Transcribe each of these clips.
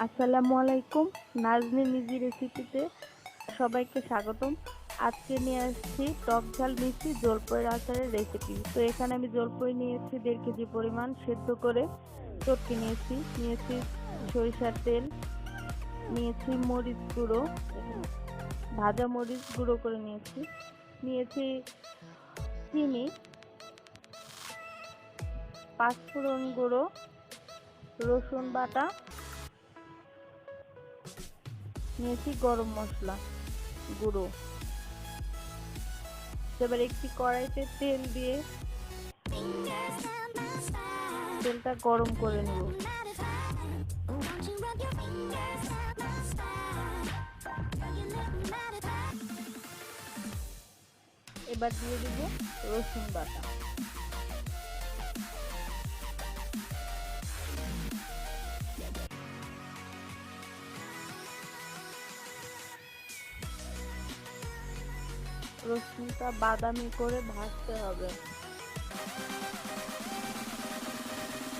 আসসালামু আলাইকুম। নাজনীন ইজি রেসিপিতে সবাইকে স্বাগতম। আজকে নিয়ে আসছি টক ঝাল মিষ্টি জলপাইয়ের আচারের রেসিপি। তো এখানে আমি জলপাই নিয়েছি 1.5 কেজি পরিমাণ, সেদ্ধ করে চটকে নিয়েছি সরিষার তেল, নিয়েছি মরিচ গুঁড়ো, ভাজা মরিচ গুঁড়ো করে নিয়েছি চিনি, পাঁচফোড়ন গুঁড়ো, রসুন বাটা, নিয়েছি গরম মশলা গুঁড়ো। এবার একটি কড়াইতে তেল দিয়ে তেলটা গরম করে নেব। এবার দিয়ে দিব রসুন বাটা, রসুনটা বাদামি করে ভাজতে হবে,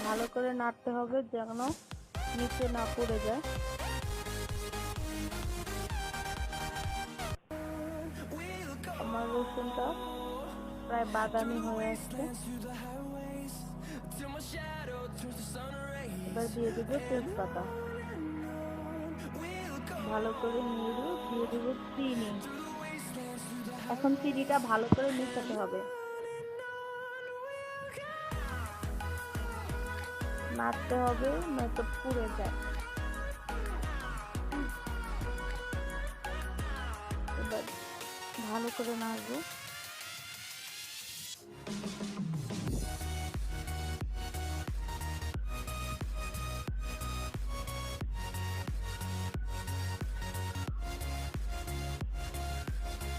ভালো করে নাড়তে হবে যেন নিচে না পড়ে যায়। আমার রসুনটা প্রায় বাদামি হয়ে আসছে। এবার দিয়ে দেবো তেজপাতা, ভালো করে নেড়ে দিয়ে দেবো চিনি। এখন চিনিটা ভালো করে মেশাতে হবে, নাড়তে হবে নয়তো পুড়ে যায়। এবার ভালো করে নাড়বো।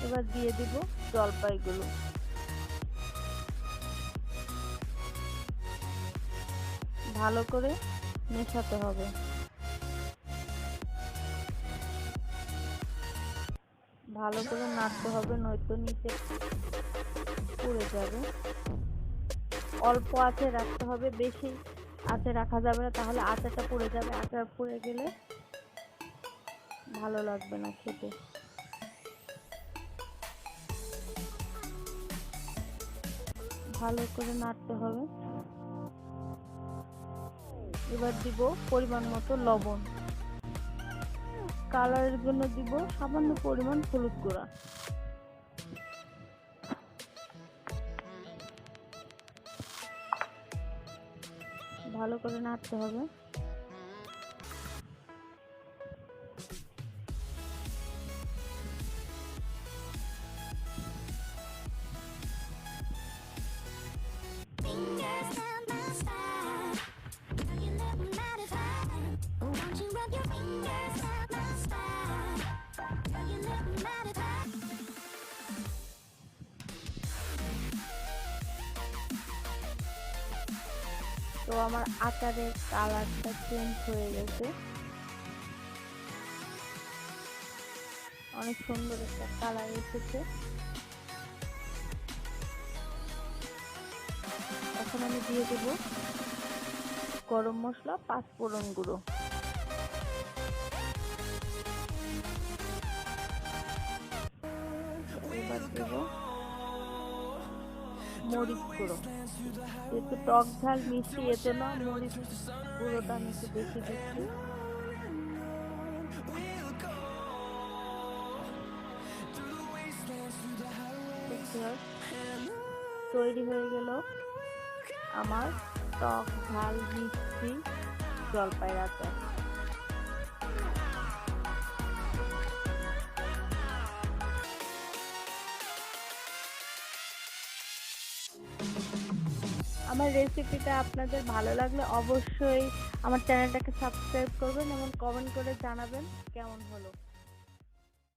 এবার দিয়ে দিব জলপাইগুলো, ভালো করে মেশাতে হবে। ভালো করে নাড়তে হবে নয়তো নিচে পুড়ে যাবে। অল্প আঁচে রাখতে হবে, বেশি আঁচে রাখা যাবে না, তাহলে আচারটা পুড়ে যাবে। আচার পুড়ে গেলে ভালো লাগবে না খেতে। ভালো করে নাড়তে হবে। এবার দিব পরিমাণ মতো লবণ, কালারের জন্য দিব সামান্য পরিমাণ হলুদ গুঁড়া। ভালো করে নাড়তে হবে। তো আমার আচারের কালারটা চেঞ্জ হয়ে গেছে, অনেক সুন্দর একটা কালার এসেছে। এখন আমি দিয়ে দেব গরম মশলা, পাঁচফোড়ন গুঁড়ো, এবার দেব মরিচ গুঁড়ো। যেহেতু টক ঝাল মিষ্টি, এজন্য মরিচ গুঁড়োটা আমি একটু বেশি দিচ্ছি। তৈরি হয়ে গেল আমার টক ঝাল মিষ্টি জলপাইয়ের আচার। আমার রেসিপিটা আপনাদের ভালো লাগলে অবশ্যই আমার চ্যানেলটাকে সাবস্ক্রাইব করবেন এবং কমেন্ট করে জানাবেন কেমন হলো।